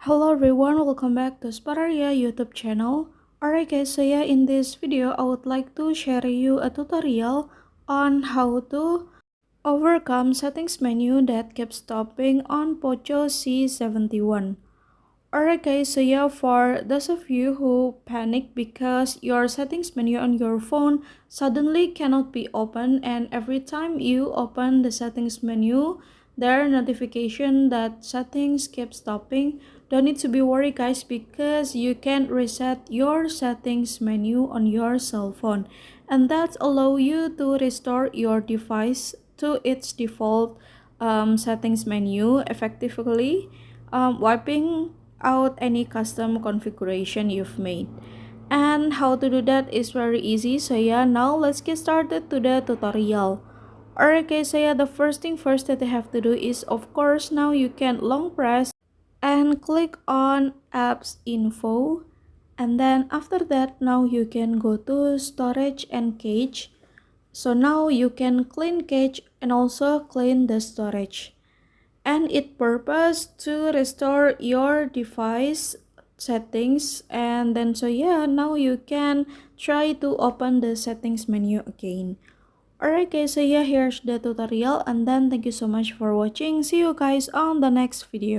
Hello everyone, welcome back to Spararia YouTube channel. Alright guys, so yeah, in this video I would like to share you a tutorial on how to overcome settings menu that keeps stopping on Poco C71. Alright guys, so yeah, for those of you who panic because your settings menu on your phone suddenly cannot be opened, and every time you open the settings menu there are notification that settings keep stopping. Don't need to be worried guys, because you can reset your settings menu on your cell phone, and that allow you to restore your device to its default settings menu effectively, wiping out any custom configuration you've made. And how to do that is very easy. So yeah, now let's get started to the tutorial. Alright guys, so yeah, the first thing first that you have to do is, of course, now you can long press and click on apps info, and then after that now you can go to storage and cache. So now you can clean cache and also clean the storage, and it purpose to restore your device settings. And then so yeah, now you can try to open the settings menu again. Alright guys, so yeah, here's the tutorial, and then thank you so much for watching. See you guys on the next video.